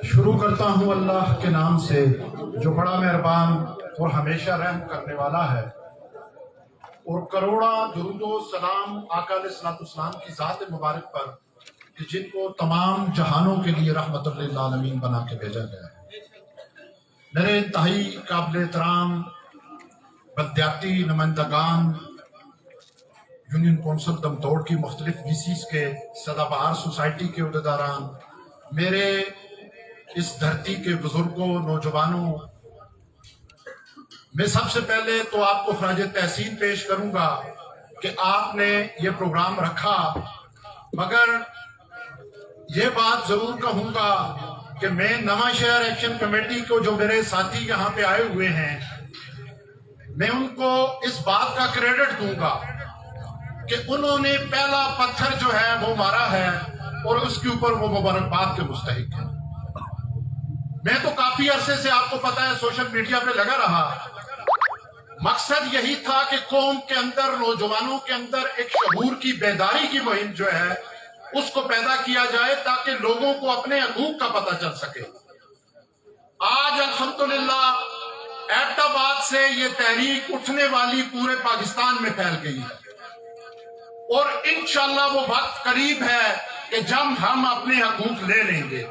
شروع کرتا ہوں اللہ کے نام سے جو بڑا مہربان اور ہمیشہ رحم کرنے والا ہے، اور کروڑا درود و سلام آقا علیہ الصلوۃ والسلام کی ذات مبارک پر کہ جن کو تمام جہانوں کے لیے رحمت للعالمین بنا کے بھیجا گیا ہے۔ میرے انتہائی قابل احترام بلدیاتی نمائندگان، یونین کونسل دمتوڑ کی مختلف ویسیز کے سدا بہار سوسائٹی کے عہدیداران، میرے اس دھرتی کے بزرگوں، نوجوانوں، میں سب سے پہلے تو آپ کو خراج تحسین پیش کروں گا کہ آپ نے یہ پروگرام رکھا، مگر یہ بات ضرور کہوں گا کہ میں نواں شہر ایکشن کمیٹی کو جو میرے ساتھی یہاں پہ آئے ہوئے ہیں، میں ان کو اس بات کا کریڈٹ دوں گا کہ انہوں نے پہلا پتھر جو ہے وہ مارا ہے اور اس کے اوپر وہ مبارکباد کے مستحق ہیں۔ میں تو کافی عرصے سے آپ کو پتا ہے سوشل میڈیا پہ لگا رہا، مقصد یہی تھا کہ قوم کے اندر، نوجوانوں کے اندر ایک شعور کی بیداری کی مہم جو ہے اس کو پیدا کیا جائے تاکہ لوگوں کو اپنے حقوق کا پتہ چل سکے۔ آج الحمدللہ ایبٹ آباد سے یہ تحریک اٹھنے والی پورے پاکستان میں پھیل گئی ہے، اور انشاءاللہ وہ وقت قریب ہے کہ جب ہم اپنے حقوق لے لیں گے۔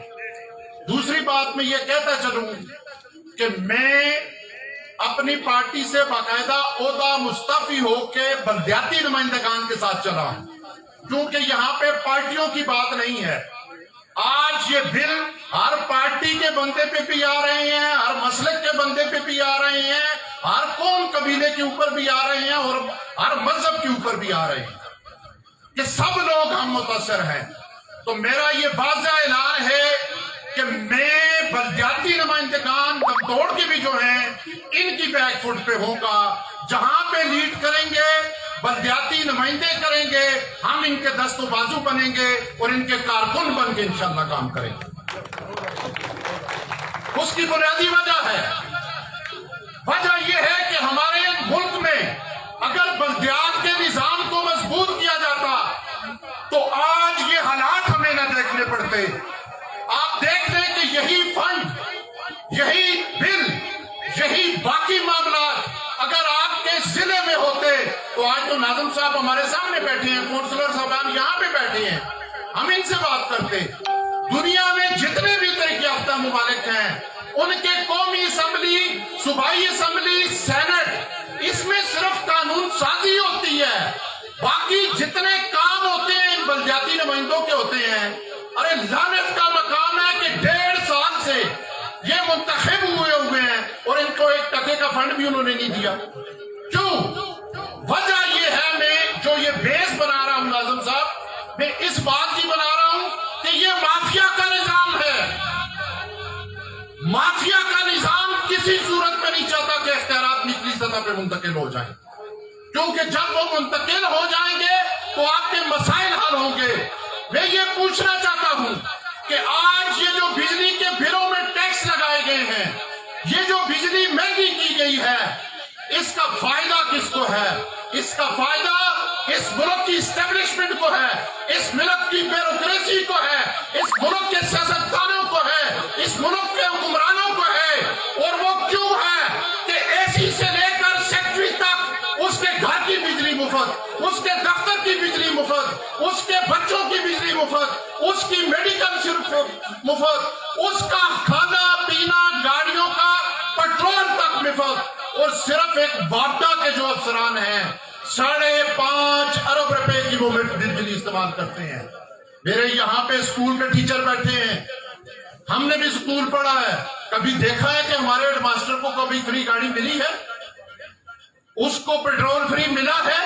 دوسری بات میں یہ کہتا چلوں کہ میں اپنی پارٹی سے باقاعدہ عہدہ مستعفی ہو کے بلدیاتی نمائندگان کے ساتھ چلا ہوں، کیونکہ یہاں پہ پارٹیوں کی بات نہیں ہے۔ آج یہ بل ہر پارٹی کے بندے پہ بھی آ رہے ہیں، ہر مسلک کے بندے پہ بھی آ رہے ہیں، ہر قوم قبیلے کے اوپر بھی آ رہے ہیں، اور ہر مذہب کے اوپر بھی آ رہے ہیں کہ سب لوگ ہم متاثر ہیں۔ تو میرا یہ واضح اعلان ہے کہ میں بلدیاتی نمائندگان دمتوڑ کے بھی جو ہیں ان کی بیک فٹ پہ ہوں گا، جہاں پہ لیڈ کریں گے بلدیاتی نمائندے کریں گے، ہم ان کے دست و بازو بنیں گے اور ان کے کارکن بن کے انشاءاللہ کام کریں گے۔ اس کی بنیادی وجہ یہ ہے کہ ہمارے ملک میں اگر بلدیات کے نظام کو مضبوط کیا جاتا تو آج یہ حالات ہمیں نہ دیکھنے پڑتے۔ آپ دیکھ لیں کہ یہی فنڈ، یہی بل، یہی باقی معاملات اگر آپ کے ضلع میں ہوتے تو آج تو ناظم صاحب ہمارے سامنے بیٹھے ہیں، کونسلر صاحبان یہاں پہ بیٹھے ہیں، ہم ان سے بات کرتے۔ دنیا میں جتنے بھی ترقی یافتہ ممالک ہیں ان کے قومی اسمبلی، صوبائی اسمبلی، سینٹ، اس میں صرف قانون سازی ہوتی ہے، باقی جتنے کام ہوتے ہیں ان بلدیاتی نمائندوں کے ہوتے ہیں۔ ارے لعنت کا مقام ہے کہ 1.5 سال سے یہ منتخب ہوئے ہیں اور ان کو 1 ٹکے کا فنڈ بھی انہوں نے نہیں دیا۔ کیوں؟ وجہ یہ ہے، میں جو یہ بیس بنا رہا ہوں ناظم صاحب، میں اس بات کی بنا رہا ہوں کہ یہ مافیا کا نظام ہے۔ مافیا کا نظام کسی صورت میں نہیں چاہتا کہ اختیارات نچلی سطح پہ منتقل ہو جائیں، کیونکہ جب وہ منتقل ہو جائیں گے تو آپ کے مسائل حل ہوں گے۔ میں یہ پوچھنا چاہتا ہوں کہ آج یہ جو بجلی کے بلوں میں ٹیکس لگائے گئے ہیں، یہ جو بجلی مہنگی کی گئی ہے، اس کا فائدہ کس کو ہے؟ اس کا فائدہ اس ملک کی اسٹیبلشمنٹ کو ہے، اس ملک کی بیوروکریسی کو ہے، اس ملک کے سیاستدانوں کو ہے، اس ملک کے حکمرانوں کو ہے۔ اور وہ کیوں ہے کہ اے سی سے لے کر سیکٹری تک اس کے گھر کی بجلی مفت، اس کے دفتر کی بجلی مفت، اس کے بچوں کی بجلی مفت، اس کی میڈیکل صرف مفت، اس کا کھانا پینا، گاڑیوں کا پیٹرول تک مفت۔ اور صرف ایک واٹا کے جو افسران ہیں 5.5 ارب روپے کی وہ بجلی استعمال کرتے ہیں۔ میرے یہاں پہ اسکول میں ٹیچر بیٹھے ہیں، ہم نے بھی اسکول پڑھا ہے، کبھی دیکھا ہے کہ ہمارے ہیڈ ماسٹر کو کبھی فری گاڑی ملی ہے؟ اس کو پیٹرول فری ملا ہے،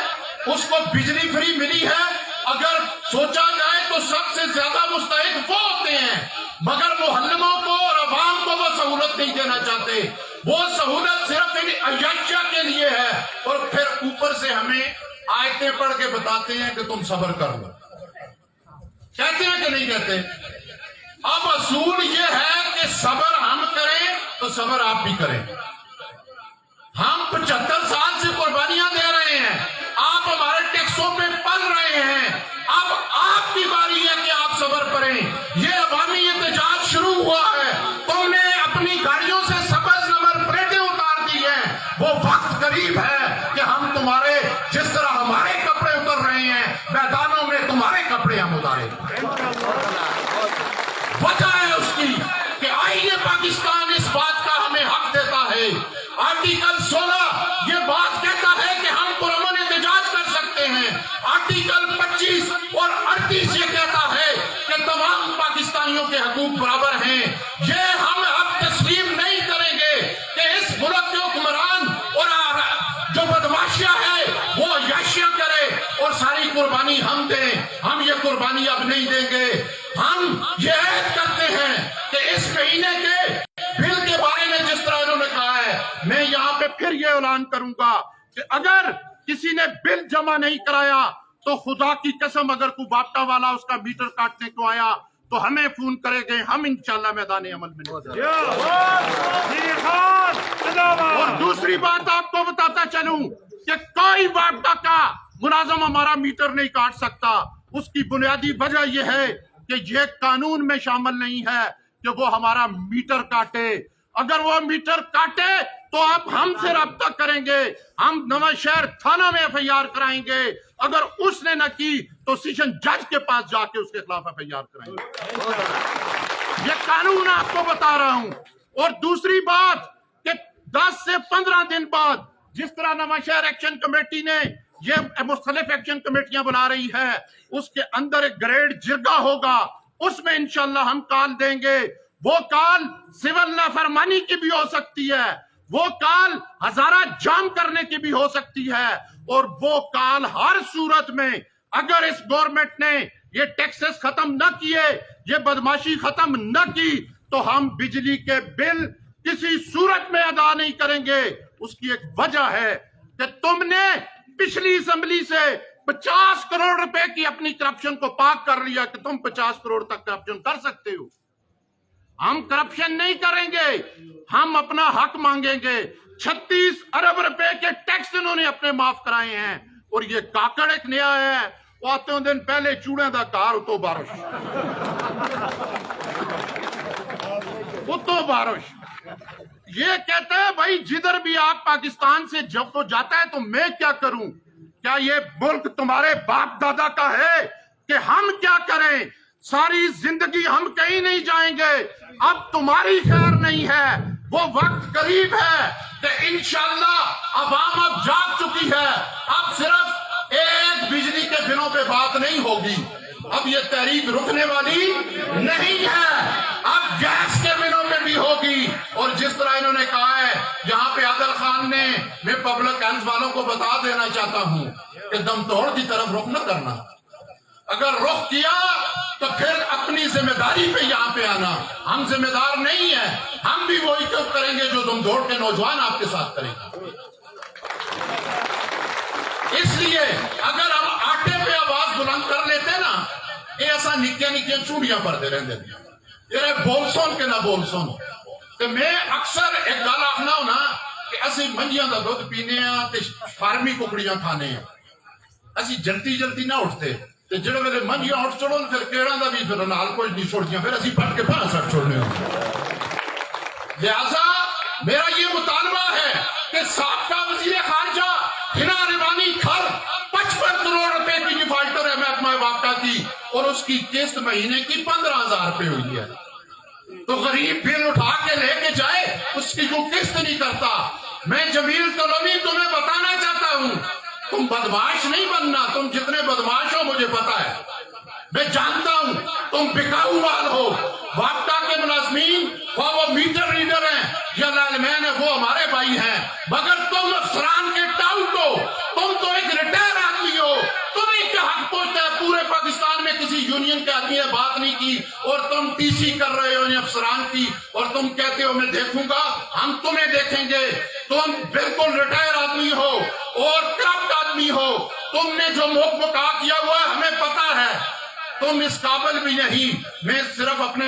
اس کو بجلی فری ملی ہے؟ اگر سوچا جائے تو سب سے زیادہ مستحق وہ ہوتے ہیں، مگر محلموں کو اور عوام کو وہ سہولت نہیں دینا چاہتے۔ وہ سہولت صرف ان عیاشیہ کے لیے ہے، اور پھر اوپر سے ہمیں آیتیں پڑھ کے بتاتے ہیں کہ تم صبر کر لو۔ کہتے ہیں کہ نہیں کہتے؟ اب اصول یہ ہے کہ صبر ہم کریں تو صبر آپ بھی کریں۔ ہم 75 سال سے قربانیاں دے رہے ہیں، آپ ہمارے ٹیکسوں پہ پل رہے ہیں، اب آپ کی باری ہے کہ پڑے ہم اتارے. وجہ ہے اس کی کہ آئین پاکستان اس بات کا ہمیں حق دیتا ہے. آرٹیکل 16 یہ بات کہتا ہے کہ ہم پرامن احتجاج کر سکتے ہیں. آرٹیکل 25 اور 38 یہ کہتا ہے کہ تمام پاکستانیوں کے حقوق برابر ہیں. یہ ہم اب تسلیم نہیں کریں گے کہ اس ملک کے حکمران اور جو بدماشیاں ہے وہ عیاشیاں کرے اور ساری قربانی ہم دیں. ہم یہ قربانی اب نہیں دیں گے. ہم یہ عہد کرتے ہیں کہ اس مہینے کے بل کے بارے میں جس طرح انہوں نے کہا ہے, میں یہاں پہ پھر یہ اعلان کروں گا کہ اگر کسی نے بل جمع نہیں کرایا تو خدا کی قسم اگر کوئی باپٹا والا اس کا میٹر کاٹنے کو آیا تو ہمیں فون کرے گے, ہم انشاءاللہ میدان عمل میں نہیں. اور دوسری بات آپ کو بتاتا چلوں کہ کوئی باپٹا کا ملازم ہمارا میٹر نہیں کاٹ سکتا. اس کی بنیادی وجہ یہ ہے کہ یہ قانون میں شامل نہیں ہے کہ وہ ہمارا میٹر کاٹے. اگر وہ میٹر کاٹے تو آپ ہم سے رابطہ کریں گے, ہم نواں شہر تھانہ میں ایف آئی آر کرائیں گے. اگر اس نے نہ کی تو سیشن جج کے پاس جا کے اس کے خلاف ایف آئی آر کرائیں گے. یہ قانون آپ کو بتا رہا ہوں. اور دوسری بات کہ 10 سے 15 دن بعد جس طرح نواں شہر ایکشن کمیٹی نے یہ مختلف ایکشن کمیٹیاں بنا رہی ہے, اس کے اندر ایک گریڈ جرگہ ہوگا. اس میں انشاءاللہ ہم کال دیں گے. وہ کال سول نافرمانی کی بھی ہو سکتی ہے, وہ کال ہزارہ جام کرنے کی بھی ہو سکتی ہے, اور وہ کال ہر صورت میں اگر اس گورنمنٹ نے یہ ٹیکسز ختم نہ کیے, یہ بدماشی ختم نہ کی, تو ہم بجلی کے بل کسی صورت میں ادا نہیں کریں گے. اس کی ایک وجہ ہے کہ تم نے پچھلی اسمبلی سے 50 کروڑ روپے کی اپنی کرپشن کو پاک کر لیا کہ تم 50 کروڑ تک کرپشن کر سکتے ہو. ہم کرپشن نہیں کریں گے, ہم اپنا حق مانگیں گے. 36 ارب روپے کے ٹیکس انہوں نے اپنے معاف کرائے ہیں. اور یہ کاکڑ ایک نیا ہے, آتے دن پہلے چوڑے دا کار اتو بارش اتو بارش. یہ کہتے ہیں بھائی جدھر بھی آپ پاکستان سے جب تو جاتا ہے تو میں کیا کروں؟ کیا یہ ملک تمہارے باپ دادا کا ہے کہ ہم کیا کریں؟ ساری زندگی ہم کہیں نہیں جائیں گے. اب تمہاری خیر نہیں ہے, وہ وقت قریب ہے کہ انشاءاللہ عوام اب جاگ چکی ہے. اب صرف ایک بجلی کے بلوں پہ بات نہیں ہوگی, اب یہ تحریک رکنے والی نہیں ہے, اب گیس کے بلوں پہ بھی ہوگی. اور جس طرح انہوں نے کہا ہے یہاں پہ عادل خان نے, میں پبلک ہیلتھ والوں کو بتا دینا چاہتا ہوں کہ دم توڑ کی طرف رخ نہ کرنا. اگر رخ کیا تو پھر اپنی ذمہ داری پہ یہاں پہ آنا. ہم ذمہ دار نہیں ہیں, ہم بھی وہی کیوں کریں گے جو دم دوڑ کے نوجوان آپ کے ساتھ کریں گے. اس لیے اگر ہم آٹے پہ آواز بلند کر لیتے نا, ایسا نکے نکے چوڑیاں پڑتے رہتے تیرے بول سن کے نہ بول سن. تو میں اکثر ایک گل آخنا ہونا کہ اسی منجیاں دا دودھ پینے ہیں تے فارمی ککڑیاں کھانے ہیں, اسی جلدی جلدی نہ اٹھتے. جڑے ویلے منجیاں اٹھ چڑھن پھر کیڑاں دا بھی پھر نال کچھ نہیں چھوڑدیاں, پھر اسی پٹ کے پھانس اٹھ چھوڑنے ہوں. لہذا میرا یہ مطالبہ ہے کہ سابقہ وزیر خارجہ ہنا ربانی کھر 55 کروڑ روپے کی ڈیفالٹر ہے محکمہ واقعہ کی, اور اس کی قسط مہینے کی 15,000 روپے ہوئی ہے. تو غریب بل اٹھا کے لے کے جائے, اس کی جو قسط نہیں کرتا. میں جمیل طلوی تمہیں بتانا چاہتا ہوں, تم بدماش نہیں بننا. تم جتنے بدماش ہو مجھے پتا ہے, میں جانتا ہوں تم بکاؤ مال ہو. واپٹا کے ملازمین خواہ وہ میٹر ریڈر ہیں یا لائنمین ہیں, وہ ہمارے بھائی ہیں, مگر تم افسران کے ٹاؤٹ ہو. تم تو ایک ریٹائر آدمی ہو, تمہیں کیا حق پہنچتا ہے؟ پورے پاکستان میں کسی یونین کے آدمی نے بات نہیں کی اور تم ٹی سی کر رہے ہو افسران کی, اور تم کہتے ہو میں دیکھوں گا. ہم تمہیں دیکھیں گے. تم بالکل ریٹائر آدمی ہو اور کرپٹ آدمی ہو. تم نے جو موقع کیا ہوا ہے ہمیں پتا ہے, تم اس قابل بھی نہیں. میں صرف اپنے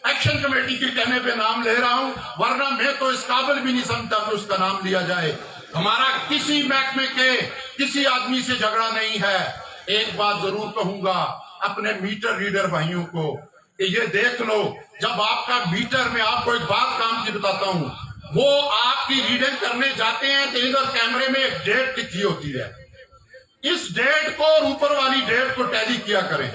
ایکشن کمیٹی کے کہنے پہ نام لے رہا ہوں, ورنہ میں تو اس قابل بھی نہیں سمجھتا کہ اس کا نام لیا جائے. ہمارا کسی محکمے کے کسی آدمی سے جھگڑا نہیں ہے. ایک بات ضرور کہوں گا اپنے میٹر ریڈر بھائیوں کو کہ یہ دیکھ لو, جب آپ کا میٹر, میں آپ کو ایک بات کام کی بتاتا ہوں, وہ آپ کی ریڈنگ کرنے جاتے ہیں تو ادھر کیمرے میں ایک ڈیٹ لکھی ہوتی ہے. اس ڈیٹ کو اور اوپر والی ڈیٹ کو ٹیلی کیا کریں.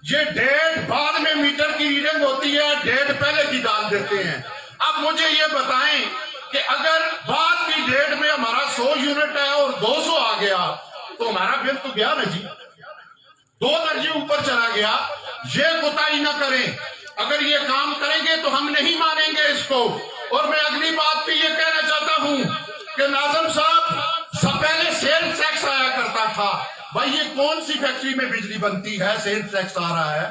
یہ ڈیٹ بعد میں میٹر کی ریڈنگ ہوتی ہے, ڈیٹ پہلے کی ڈال دیتے ہیں. اب مجھے یہ بتائیں کہ اگر بعد کی ڈیٹ میں ہمارا 100 یونٹ ہے اور 200 آ گیا تو ہمارا بل تو گیا نا جی, 2 درجے اوپر چلا گیا. یہ کوتاہی نہ کریں. اگر یہ کام کریں گے تو ہم نہیں مانیں گے اس کو. اور میں اگلی بات پہ یہ کہنا چاہتا ہوں کہ ناظم صاحب سب پہلے سیل ٹیکس آیا کرتا تھا. بھائی یہ کون سی فیکٹری میں بجلی بنتی ہے سیل ٹیکس آ رہا ہے؟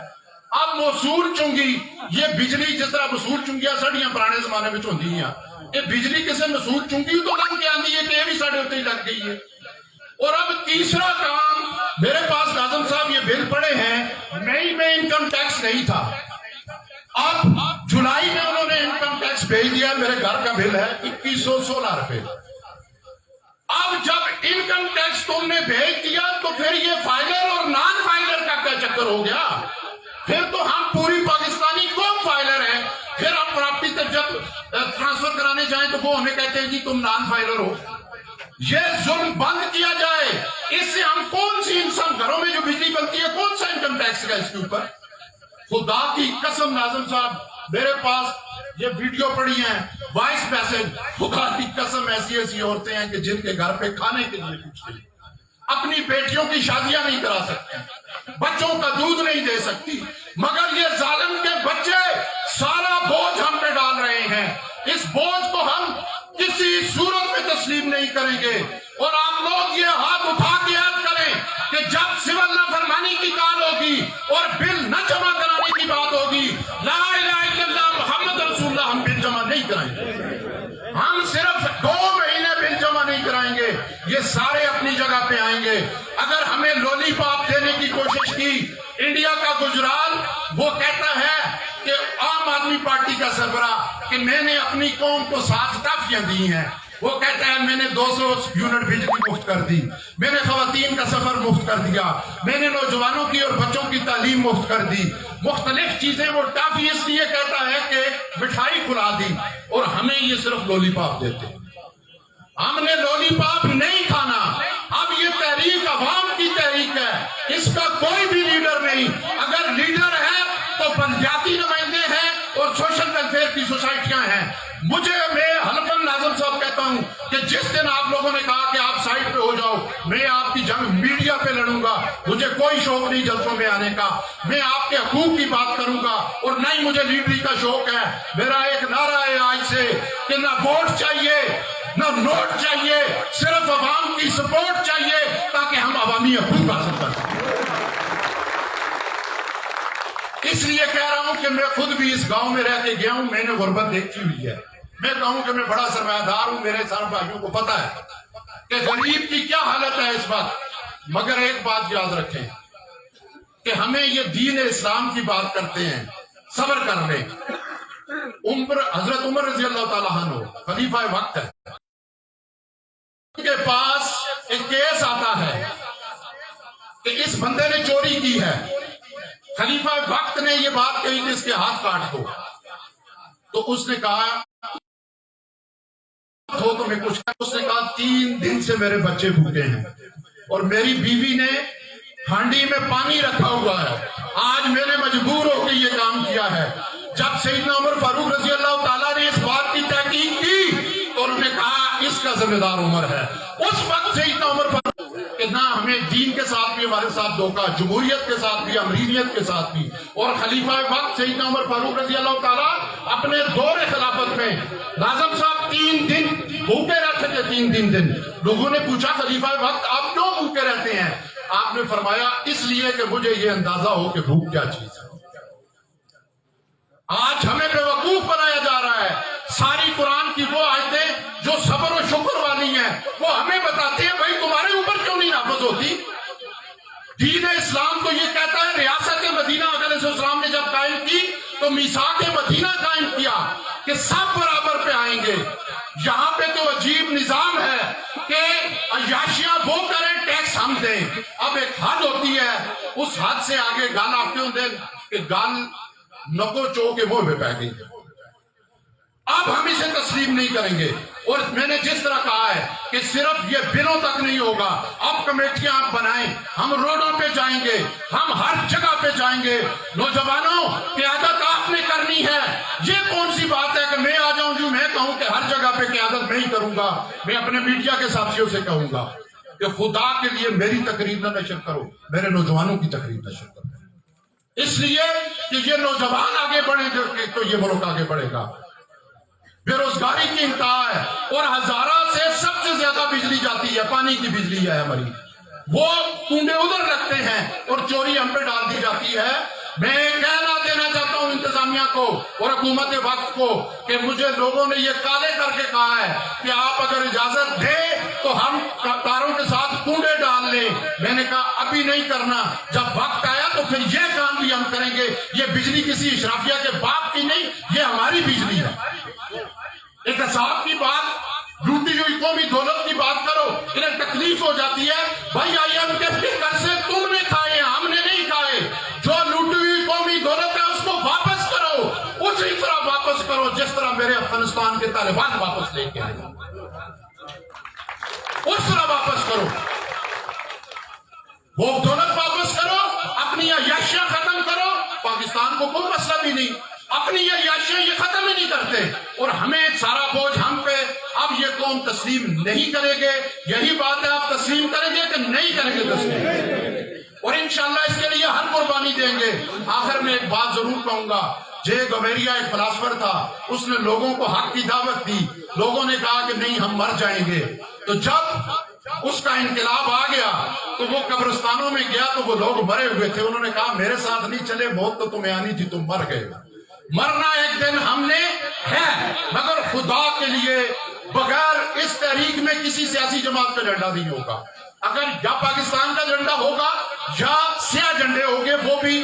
اب موصول چنگی یہ بجلی جس طرح موصول چنگیاں سڑیاں پرانے زمانے میں ہوندی ہیں, یہ بجلی کسے موصول چنگی تو لگ کے آندی ہے کہ یہ بھی ساڑھے ہوتے ہی لگ گئی ہے. اور اب تیسرا کام, میرے پاس ناظم صاحب یہ بل پڑے ہیں, مئی میں انکم ٹیکس نہیں تھا, اب جولائی میں انہوں نے انکم ٹیکس بھیج دیا. میرے گھر کا بل ہے 2116 روپے. اب جب انکم ٹیکس تم نے بھیج دیا تو پھر یہ فائلر اور نان فائلر کا کیا چکر ہو گیا؟ پھر تو ہم پوری پاکستانی قوم فائلر ہیں. پھر ہم پراپرٹی تک جب ٹرانسفر کرانے جائیں تو وہ ہمیں کہتے ہیں جی تم نان فائلر ہو. یہ ظلم بند کیا جائے. اس سے ہم کون سی انسان گھروں میں جو بجلی بنتی ہے کون سا انکم ٹیکس کا اس کے اوپر؟ خدا کی قسم ناظم صاحب میرے پاس یہ ویڈیو پڑی ہیں 22 پیسے. خدا کی قسم ایسی ایسی عورتیں ہیں کہ جن کے گھر پہ کھانے کے لیے کچھ نہیں, اپنی بیٹیوں کی شادیاں نہیں کرا سکتی, بچوں کا دودھ نہیں دے سکتی, مگر یہ ظالم کے بچے سارا بوجھ ہم پہ ڈال رہے ہیں. اس بوجھ کو ہم کسی صورت میں تسلیم نہیں کریں گے. اور آپ لوگ یہ ہاتھ اٹھا کے یاد کریں کہ جب سول نافرمانی کی کال ہوگی اور بل نہ جمع کرانے کی بات ہوگی, لا الہ الا اللہ محمد رسول اللہ, ہم بل جمع نہیں کرائیں گے. ہم صرف 2 مہینے بل جمع نہیں کرائیں گے. یہ سارے اپنی جگہ پہ آئیں گے. اگر ہمیں لولی پاپ دینے کی کوشش کی, انڈیا کا گجرال وہ کہتا ہے کہ عام آدمی پارٹی کا سربراہ کہ میں نے اپنی قوم کو 7 ٹافیاں دی ہیں, وہ کہتا ہے میں نے 200 یونٹ بجلی مفت کر دی, میں نے خواتین کا سفر مفت کر دیا, میں نے نوجوانوں کی اور بچوں کی تعلیم مفت کر دی. مختلف چیزیں وہ ٹافی اس لیے کہتا ہے کہ مٹھائی کھلا دی, اور ہمیں یہ صرف لولی پاپ دیتے. ہم نے لولی پاپ نہیں کھانا. اب یہ تحریک عوام کی تحریک ہے, اس کا کوئی بھی لیڈر نہیں. اگر لیڈر ہے تو بلدیاتی نمائندے ہیں اور سوشل ویلفیئر کی سوسائٹیاں ہیں. میں حلفاً ناظم صاحب کہتا ہوں کہ جس دن آپ لوگوں نے کہا کہ آپ سائٹ پہ ہو جاؤ, میں آپ کی جنگ میڈیا پہ لڑوں گا. مجھے کوئی شوق نہیں جلسوں میں آنے کا, میں آپ کے حقوق کی بات کروں گا, اور نہ ہی مجھے لیڈری کا شوق ہے. میرا ایک نعرہ ہے آج سے کہ نہ ووٹ چاہیے نہ نوٹ چاہیے, صرف عوام کی سپورٹ چاہیے تاکہ ہم عوامی حقوق حاصل کر سکیں. اس لیے کہہ رہا ہوں کہ میں خود بھی اس گاؤں میں رہ کے گیا ہوں, میں نے غربت دیکھی ہوئی ہے. میں کہوں کہ میں بڑا سرمایہ دار ہوں, میرے سارے بھائیوں کو پتا ہے کہ غریب کی کیا حالت ہے اس وقت. مگر ایک بات یاد رکھیں کہ ہمیں یہ دین اسلام کی بات کرتے ہیں, صبر کر لیں. حضرت عمر رضی اللہ تعالیٰ عنہ خلیفہ وقت ہے, کے پاس ایک کیس آتا ہے کہ اس بندے نے چوری کی ہے. خلیفہ وقت نے یہ بات کہی کہ اس کے ہاتھ کاٹ دو, تو اس نے کہا تو تمہیں کچھ, اس نے کہا 3 دن سے میرے بچے بھوکے ہیں اور میری بیوی نے ہانڈی میں پانی رکھا ہوا ہے, آج میں نے مجبور ہو کے یہ کام کیا ہے. جب سیدنا عمر فاروق رضی اللہ تعالیٰ نے اس بات کی تحقیق کی تو انہوں نے کہا اس کا ذمہ دار عمر ہے. اس وقت سیدنا عمر فاروق کہ نہ ہمیں دین کے ساتھ بھی ہمارے ساتھ دھوکہ, جمہوریت کے ساتھ بھی, امریت کے ساتھ بھی. اور خلیفہ وقت سیدنا عمر فاروق رضی اللہ تعالیٰ اپنے دور خلافت میں ناظم صاحب 3 دن بھوکے رہتے تھے. 3 دن لوگوں نے پوچھا خلیفہ وقت آپ کیوں بھوکے رہتے ہیں؟ آپ نے فرمایا اس لیے کہ مجھے یہ اندازہ ہو کہ بھوک کیا چیز ہے. آج ہمیں بیوقوف بنایا جا رہا ہے. ساری قرآن کی وہ آیتیں جو صبر و شکر والی ہیں وہ ہمیں بتاتے ہیں بھائی تمہارے اوپر کیوں نہیں نافذ ہوتی. دین اسلام تو یہ کہتا ہے, ریاست مدینہ علیہ السلام نے جب قائم کی تو میثاق مدینہ قائم کیا کہ سب برابر پہ آئیں گے. یہاں پہ تو عجیب نظام ہے کہ عیاشیاں وہ کریں ٹیکس ہم دیں. اب ایک حد ہوتی ہے, اس حد سے آگے گال آپ کیوں دیں کہ گال نکو چو کے منہ پہ پہ گئی. اب ہم اسے تسلیم نہیں کریں گے. اور میں نے جس طرح کہا ہے کہ صرف یہ بلوں تک نہیں ہوگا, اب کمیٹیاں آپ بنائیں, ہم روڈوں پہ جائیں گے, ہم ہر جگہ پہ جائیں گے. نوجوانوں, قیادت آپ نے کرنی ہے. یہ کون سی بات ہے کہ میں آ جاؤں جو میں کہوں کہ ہر جگہ پہ قیادت میں ہی کروں گا. میں اپنے میڈیا کے ساتھیوں سے کہوں گا کہ خدا کے لیے میری تقریر نہ نشر کرو, میرے نوجوانوں کی تقریر نشر کرو, اس لیے کہ یہ نوجوان آگے بڑھیں گے تو یہ ملک آگے بڑھے گا. بے روزگاری کی انتہا ہے, اور ہزارہ سے سب سے زیادہ بجلی جاتی ہے, پانی کی بجلی ہے ہماری. وہ کنڈے ادھر رکھتے ہیں اور چوری ہم پہ ڈال دی جاتی ہے. میں کہنا دینا چاہتا ہوں انتظامیہ کو اور حکومت وقت کو کہ مجھے لوگوں نے یہ کالے کر کے کہا ہے کہ آپ اگر اجازت دیں تو ہم تاروں کے ساتھ کنڈے ڈال لیں. میں نے کہا ابھی نہیں کرنا, جب وقت آیا تو پھر یہ کام بھی ہم کریں گے. یہ بجلی کسی اشرافیہ کے باپ کی نہیں, یہ ہماری بجلی ہے. احتساب کی بات, لوٹی ہوئی قومی دولت کی بات کرو, انہیں تکلیف ہو جاتی ہے. بھائی IMF کے قرضے تم نے کھائے ہیں, ہم نے نہیں کھائے. جو لوٹی ہوئی قومی دولت ہے اس کو واپس کرو, اسی طرح واپس کرو جس طرح میرے افغانستان کے طالبان واپس لے کے آئے, اس طرح واپس کرو. وہ دولت واپس کرو, اپنی عیاشیاں ختم کرو. پاکستان کو کوئی مسئلہ بھی نہیں, اپنی یہ عیاشیاں یہ ختم ہی نہیں کرتے, اور ہمیں سارا بوجھ ہم پہ. اب یہ قوم تسلیم نہیں کرے گے. یہی بات ہے, آپ تسلیم کریں گے کہ نہیں کریں گے تسلیم, اور انشاءاللہ اس کے لیے ہر قربانی دیں گے. آخر میں ایک بات ضرور کہوں گا. جے گویریا ایک فلاسفر تھا, اس نے لوگوں کو حق کی دعوت دی. لوگوں نے کہا کہ نہیں ہم مر جائیں گے. تو جب اس کا انقلاب آ گیا تو وہ قبرستانوں میں گیا تو وہ لوگ مرے ہوئے تھے. انہوں نے کہا میرے ساتھ نہیں چلے, موت تو تمہیں آنی تھی, تم مر گئے. مرنا ایک دن ہم نے ہے, مگر خدا کے لیے بغیر اس تحریک میں کسی سیاسی جماعت کا جھنڈا نہیں ہوگا. اگر یا پاکستان کا جھنڈا ہوگا یا سیاہ جھنڈے ہوگے, وہ بھی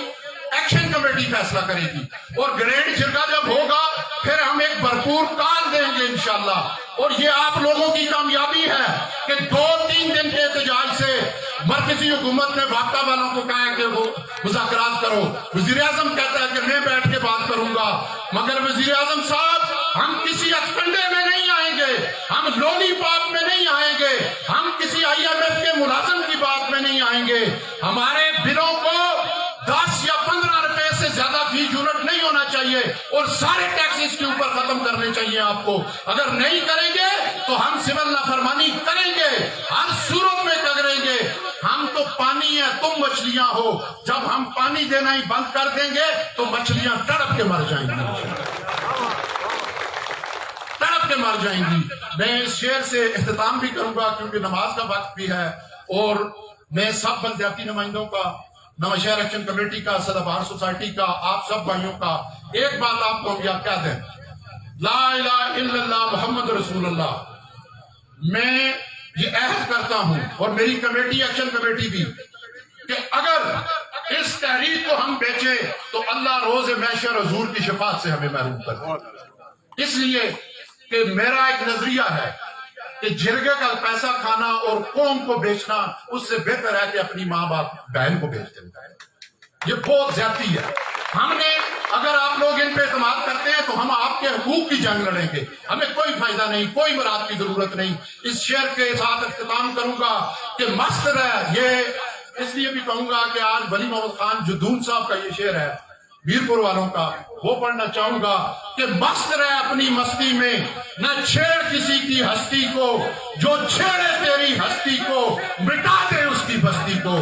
ایکشن کمیٹی فیصلہ کرے گی. اور گرینڈ جرگہ جب ہوگا پھر ہم ایک بھرپور کال دیں گے انشاءاللہ. اور یہ آپ لوگوں کی کامیابی ہے کہ 2-3 دن کے احتجاج سے مرکزی حکومت نے واقعہ والوں کو کہا کہ وہ مذاکرات کرو. وزیر اعظم کہتا ہے کہ میں بیٹھ کے بات کروں گا, مگر وزیر اعظم صاحب ہم کسی اچکنڈے میں نہیں آئیں گے, ہم لولی پاپ میں نہیں آئیں گے, ہم کسی IMF کے ملازم کی بات میں نہیں آئیں گے. ہمارے بلوں کو 10 یا 15 روپے سے زیادہ فی یونٹ نہیں ہونا چاہیے, اور سارے ٹیکس اس کے اوپر ختم کرنے چاہیے آپ کو. اگر نہیں کریں گے تو ہم سول نافرمانی کریں گے, ہر صورت میں کریں گے. ہم تو پانی ہے, تم مچھلیاں ہو. جب ہم پانی دینا ہی بند کر دیں گے تو مچھلیاں تڑپ کے مر جائیں گی, تڑپ کے مر جائیں گی. میں اس شعر سے اختتام بھی کروں گا کیونکہ نماز کا وقت بھی ہے, اور میں سب بلدیاتی نمائندوں کا, نواں شہر ایکشن کمیٹی کا, سدا بہار سوسائٹی کا, آپ سب بھائیوں کا ایک بات آپ کو ہم یاد کہہ دیں, لا الہ الا اللہ محمد رسول اللہ. میں یہ عہد کرتا ہوں, اور میری کمیٹی ایکشن کمیٹی بھی, کہ اگر اس تحریک کو ہم بیچے تو اللہ روز محشر حضور کی شفاعت سے ہمیں محروم کر دے. اس لیے کہ میرا ایک نظریہ ہے کہ جرگے کا پیسہ کھانا اور قوم کو بیچنا اس سے بہتر ہے کہ اپنی ماں باپ بہن کو بیچ دیں. یہ بہت زیادتی ہے. ہم نے اگر آپ لوگ ان پہ اعتماد کرتے ہیں تو ہم آپ کے حقوق کی جنگ لڑیں گے. ہمیں کوئی فائدہ نہیں, کوئی مراد کی ضرورت نہیں. اس شعر کے ساتھ اختتام کروں گا کہ مست رہ, یہ اس لیے بھی کہوں گا کہ آج ولی محمد خان جدون صاحب کا یہ شعر ہے میرپور والوں کا, وہ پڑھنا چاہوں گا کہ مست رہ اپنی مستی میں, نہ چھیڑ کسی کی ہستی کو, جو چھیڑے تیری ہستی کو مٹا دے اس کی بستی کو.